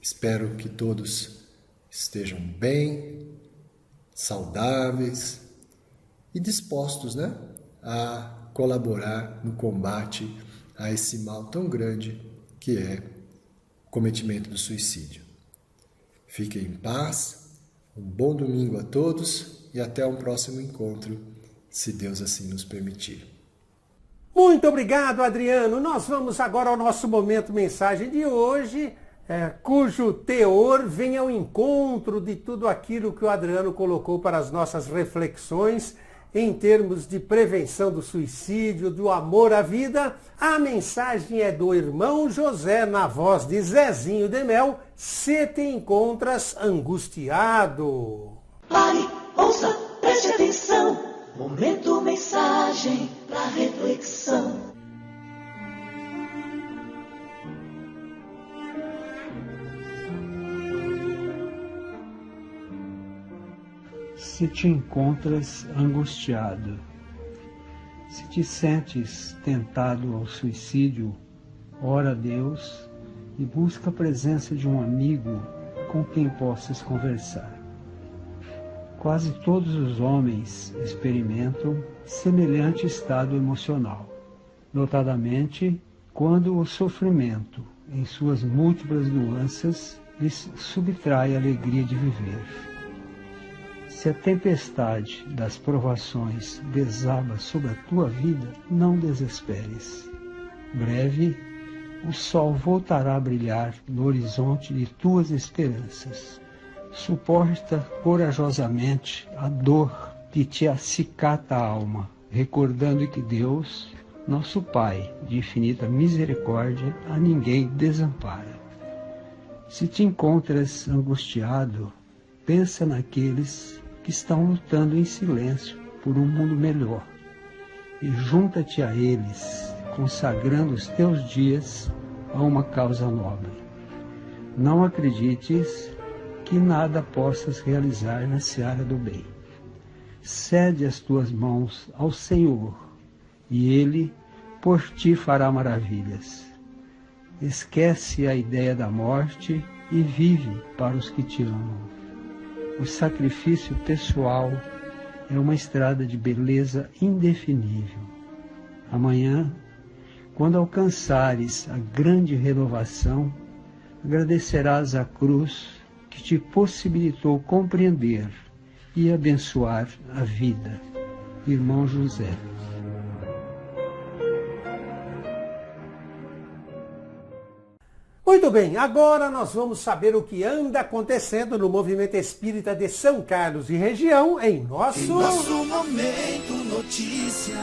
Espero que todos estejam bem, saudáveis e dispostos, né, a colaborar no combate a esse mal tão grande que é o cometimento do suicídio. Fiquem em paz, um bom domingo a todos e até um próximo encontro, se Deus assim nos permitir. Muito obrigado, Adriano. Nós vamos agora ao nosso momento mensagem de hoje, cujo teor vem ao encontro de tudo aquilo que o Adriano colocou para as nossas reflexões em termos de prevenção do suicídio, do amor à vida. A mensagem é do irmão José, na voz de Zezinho de Mel, Se Te Encontras Angustiado. Pare, ouça, preste atenção. Momento mensagem para reflexão. Se te encontras angustiado, se te sentes tentado ao suicídio, ora a Deus e busca a presença de um amigo com quem possas conversar. Quase todos os homens experimentam semelhante estado emocional, notadamente quando o sofrimento, em suas múltiplas nuances, lhes subtrai a alegria de viver. Se a tempestade das provações desaba sobre a tua vida, não desesperes. Breve, o sol voltará a brilhar no horizonte de tuas esperanças. Suporta corajosamente a dor que te acicata a alma, recordando que Deus, nosso Pai de infinita misericórdia, a ninguém desampara. Se te encontras angustiado, pensa naqueles que estão lutando em silêncio por um mundo melhor e junta-te a eles, consagrando os teus dias a uma causa nobre. Não acredites que nada possas realizar na seara do bem. Cede as tuas mãos ao Senhor, e Ele por ti fará maravilhas. Esquece a ideia da morte e vive para os que te amam. O sacrifício pessoal é uma estrada de beleza indefinível. Amanhã, quando alcançares a grande renovação, agradecerás a cruz que te possibilitou compreender e abençoar a vida. Irmão José. Muito bem, agora nós vamos saber o que anda acontecendo no movimento espírita de São Carlos e região em nosso Momento Notícia.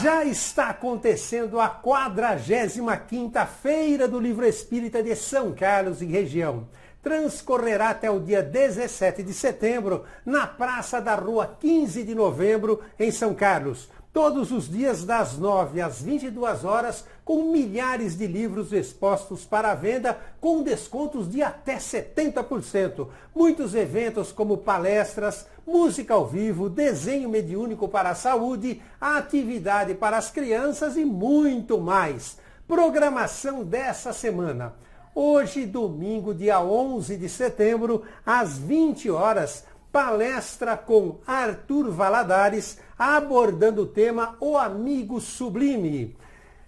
Já está acontecendo a 45ª Feira do Livro Espírita de São Carlos e região. Transcorrerá até o dia 17 de setembro na Praça da Rua 15 de Novembro, em São Carlos. Todos os dias das 9 às 22 horas, com milhares de livros expostos para venda, com descontos de até 70%. Muitos eventos como palestras, música ao vivo, desenho mediúnico para a saúde, atividade para as crianças e muito mais. Programação dessa semana. Hoje, domingo, dia 11 de setembro, às 20 horas, palestra com Arthur Valadares, abordando o tema O Amigo Sublime.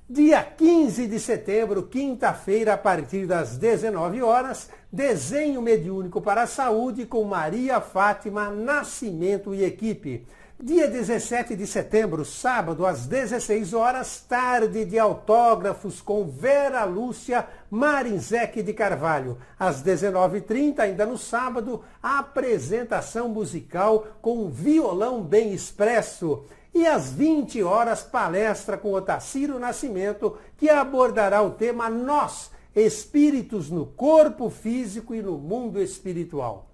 Dia 15 de setembro, quinta-feira, a partir das 19 horas, desenho mediúnico para a saúde com Maria Fátima Nascimento e equipe. Dia 17 de setembro, sábado, às 16 horas, tarde de autógrafos com Vera Lúcia Marinzec de Carvalho. Às 19h30, ainda no sábado, apresentação musical com Violão Bem Expresso. E às 20 horas, palestra com Otacílio Nascimento, que abordará o tema Nós, Espíritos no Corpo Físico e no Mundo Espiritual.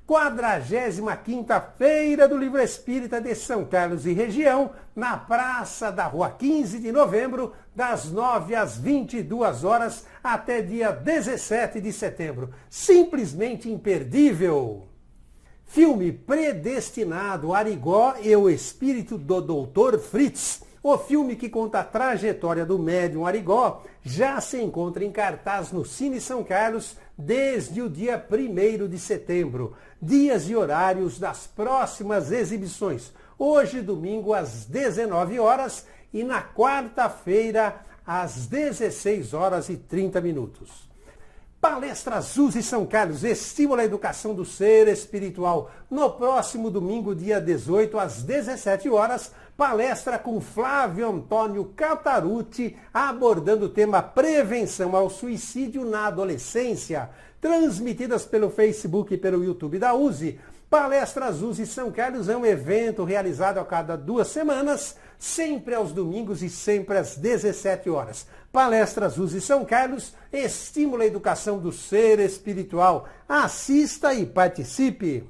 45ª Feira do Livro Espírita de São Carlos e região, na Praça da Rua 15 de Novembro, das 9 às 22 horas até dia 17 de setembro. Simplesmente imperdível! Filme Predestinado, Arigó e o Espírito do Dr. Fritz. O filme, que conta a trajetória do médium Arigó, já se encontra em cartaz no Cine São Carlos desde o dia 1º de setembro. Dias e horários das próximas exibições. Hoje, domingo, às 19 horas e na quarta-feira, às 16 horas e 30 minutos. Palestra Azul e São Carlos, estimula a educação do ser espiritual. No próximo domingo, dia 18, às 17 horas, palestra com Flávio Antônio Catarucci, abordando o tema Prevenção ao Suicídio na Adolescência, transmitidas pelo Facebook e pelo YouTube da USE. Palestra Azul e São Carlos é um evento realizado a cada 2 semanas, sempre aos domingos e sempre às 17 horas. Palestra Azul e São Carlos estimula a educação do ser espiritual. Assista e participe!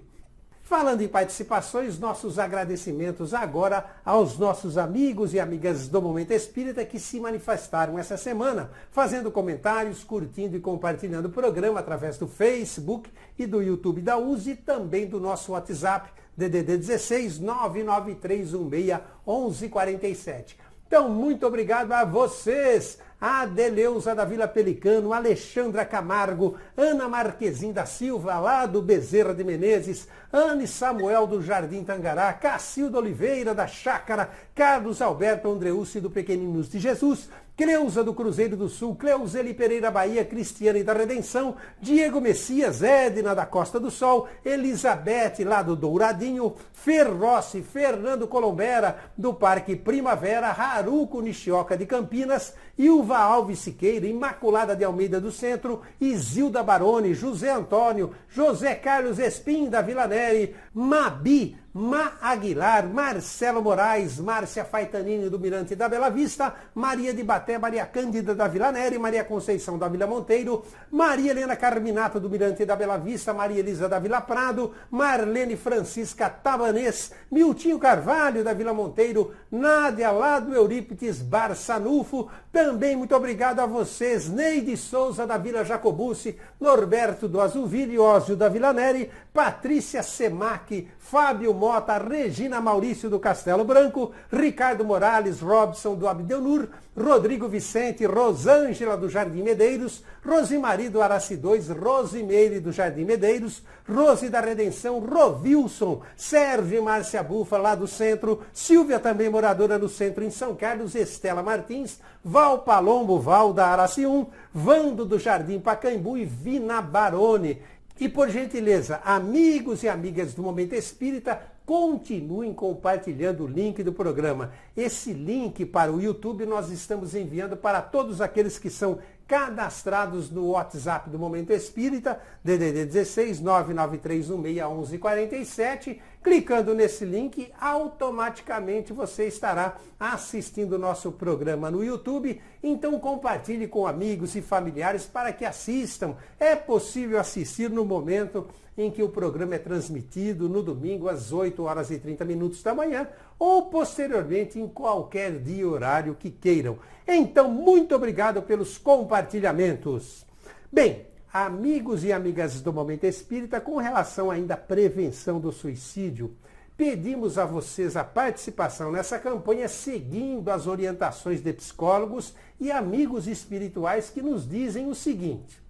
Falando em participações, nossos agradecimentos agora aos nossos amigos e amigas do Momento Espírita que se manifestaram essa semana, fazendo comentários, curtindo e compartilhando o programa através do Facebook e do YouTube da USE e também do nosso WhatsApp, DDD 16 99316 1147. Então, muito obrigado a vocês, a Adeleuza da Vila Pelicano, Alexandra Camargo, Ana Marquezim da Silva, lá do Bezerra de Menezes, Anne Samuel do Jardim Tangará, Cacildo Oliveira da Chácara, Carlos Alberto Andreucci do Pequeninos de Jesus, Cleusa do Cruzeiro do Sul, Cleuzeli Pereira Bahia, Cristiane da Redenção, Diego Messias, Edna da Costa do Sol, Elizabeth lá do Douradinho, Ferrossi, Fernando Colombera do Parque Primavera, Haruko Nishioka de Campinas, Ilva Alves Siqueira, Imaculada de Almeida do Centro, Isilda Baroni, José Antônio, José Carlos Espim da Vila Neri, Mabi, Ma Aguilar, Marcelo Moraes, Márcia Faitanini do Mirante da Bela Vista, Maria de Baté, Maria Cândida da Vila Neri, Maria Conceição da Vila Monteiro, Maria Helena Carminato do Mirante da Bela Vista, Maria Elisa da Vila Prado, Marlene Francisca Tabanês, Miltinho Carvalho da Vila Monteiro, Nádia lá do Eurípides Barçanufo, também muito obrigado a vocês, Neide Souza da Vila Jacobucci, Norberto do Azulville, Ósio da Vila Neri, Patrícia Semac, Fábio Mota, Regina Maurício do Castelo Branco, Ricardo Morales, Robson do Abdelnur, Rodrigo Vicente, Rosângela do Jardim Medeiros, Rosimari do Araci 2, Rosimeire do Jardim Medeiros, Rose da Redenção, Rovilson, Sérgio e Márcia Bufa lá do centro, Silvia também moradora do centro em São Carlos, Estela Martins, Val Palombo, Val da Araci 1, Vando do Jardim Pacaembu e Vina Baroni. E por gentileza, amigos e amigas do Momento Espírita, continuem compartilhando o link do programa. Esse link para o YouTube nós estamos enviando para todos aqueles que são cadastrados no WhatsApp do Momento Espírita, DDD 16 99316 1147. Clicando nesse link, automaticamente você estará assistindo o nosso programa no YouTube. Então compartilhe com amigos e familiares para que assistam. É possível assistir no momento em que o programa é transmitido, no domingo às 8 horas e 30 minutos da manhã, ou posteriormente em qualquer dia e horário que queiram. Então, muito obrigado pelos compartilhamentos. Bem, amigos e amigas do Momento Espírita, com relação ainda à prevenção do suicídio, pedimos a vocês a participação nessa campanha seguindo as orientações de psicólogos e amigos espirituais que nos dizem o seguinte: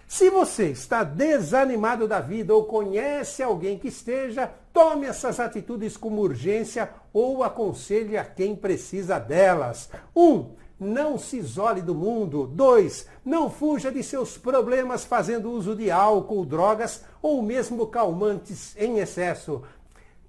se você está desanimado da vida ou conhece alguém que esteja, tome essas atitudes como urgência ou aconselhe a quem precisa delas. 1. Não se isole do mundo. 2. Não fuja de seus problemas fazendo uso de álcool, drogas ou mesmo calmantes em excesso.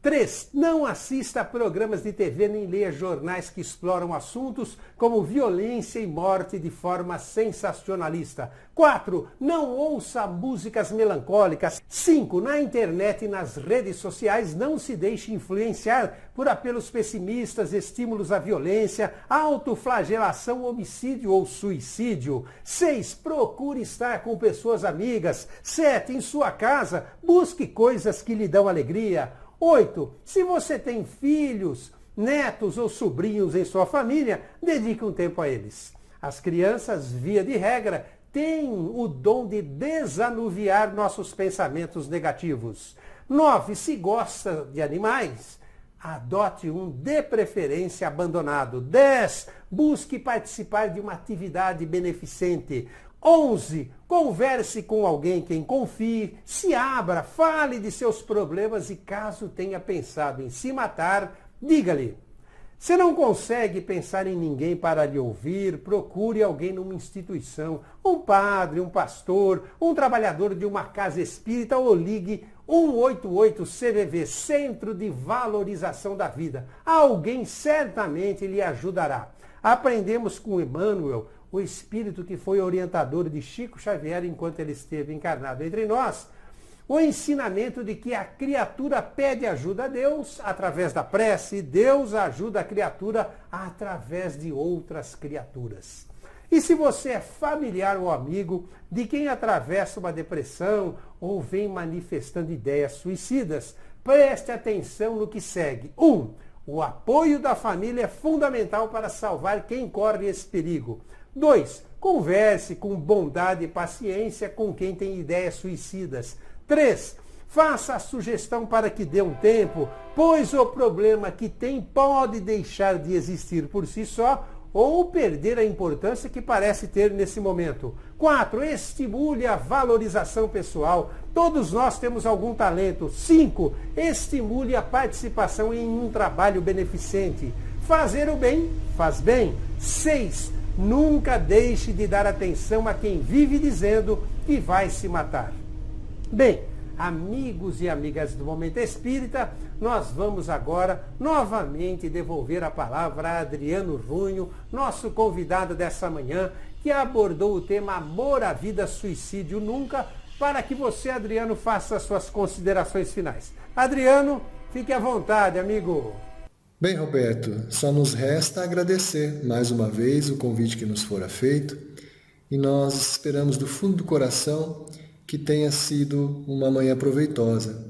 3. Não assista a programas de TV nem leia jornais que exploram assuntos como violência e morte de forma sensacionalista. 4. Não ouça músicas melancólicas. 5. Na internet e nas redes sociais não se deixe influenciar por apelos pessimistas, estímulos à violência, autoflagelação, homicídio ou suicídio. 6. Procure estar com pessoas amigas. 7. Em sua casa, busque coisas que lhe dão alegria. 8. Se você tem filhos, netos ou sobrinhos em sua família, dedique um tempo a eles. As crianças, via de regra, têm o dom de desanuviar nossos pensamentos negativos. 9. Se gosta de animais, adote um, de preferência abandonado. 10. Busque participar de uma atividade beneficente. 11. Converse com alguém quem confie, se abra, fale de seus problemas e caso tenha pensado em se matar, diga-lhe. Se não consegue pensar em ninguém para lhe ouvir, procure alguém numa instituição, um padre, um pastor, um trabalhador de uma casa espírita ou ligue 188 CVV, Centro de Valorização da Vida. Alguém certamente lhe ajudará. Aprendemos com Emmanuel, o espírito que foi orientador de Chico Xavier enquanto ele esteve encarnado entre nós, o ensinamento de que a criatura pede ajuda a Deus através da prece e Deus ajuda a criatura através de outras criaturas. E se você é familiar ou amigo de quem atravessa uma depressão ou vem manifestando ideias suicidas, preste atenção no que segue. 1. O apoio da família é fundamental para salvar quem corre esse perigo. 2. Converse com bondade e paciência com quem tem ideias suicidas. 3. Faça a sugestão para que dê um tempo, pois o problema que tem pode deixar de existir por si só ou perder a importância que parece ter nesse momento. 4. Estimule a valorização pessoal. Todos nós temos algum talento. 5. Estimule a participação em um trabalho beneficente. Fazer o bem faz bem. 6. Nunca deixe de dar atenção a quem vive dizendo que vai se matar. Bem, amigos e amigas do Momento Espírita, nós vamos agora novamente devolver a palavra a Adriano Runho, nosso convidado dessa manhã, que abordou o tema Amor à Vida, Suicídio Nunca, para que você, Adriano, faça as suas considerações finais. Adriano, fique à vontade, amigo. Bem, Roberto, só nos resta agradecer mais uma vez o convite que nos fora feito e nós esperamos do fundo do coração que tenha sido uma manhã proveitosa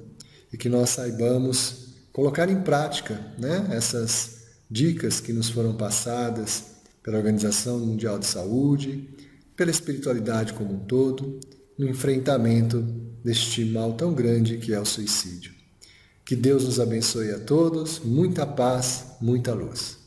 e que nós saibamos colocar em prática, essas dicas que nos foram passadas pela Organização Mundial de Saúde, pela espiritualidade como um todo, no enfrentamento deste mal tão grande que é o suicídio. Que Deus nos abençoe a todos, muita paz, muita luz.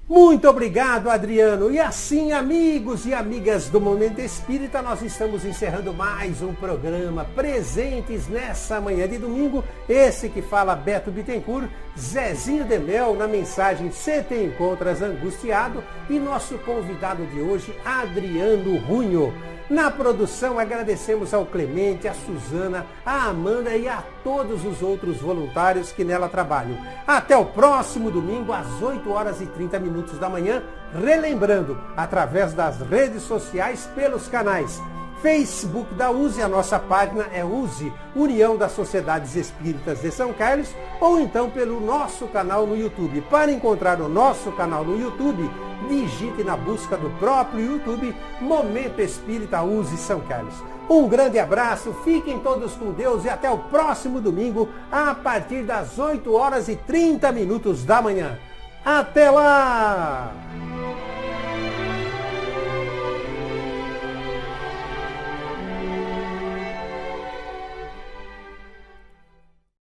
Muito obrigado, Adriano. E assim, amigos e amigas do Momento Espírita, nós estamos encerrando mais um programa Presentes nessa manhã de domingo. Esse que fala Beto Bittencourt, Zezinho de Mel na mensagem Cê Te Encontras Angustiado e nosso convidado de hoje, Adriano Runho. Na produção, agradecemos ao Clemente, a Suzana, a Amanda e a todos os outros voluntários que nela trabalham. Até o próximo domingo, às 8h30 da manhã, relembrando, através das redes sociais, pelos canais Facebook da USE, a nossa página é USE, União das Sociedades Espíritas de São Carlos, ou então pelo nosso canal no YouTube. Para encontrar o nosso canal no YouTube, digite na busca do próprio YouTube Momento Espírita USE São Carlos. Um grande abraço, fiquem todos com Deus e até o próximo domingo, a partir das 8h30 da manhã. Até lá!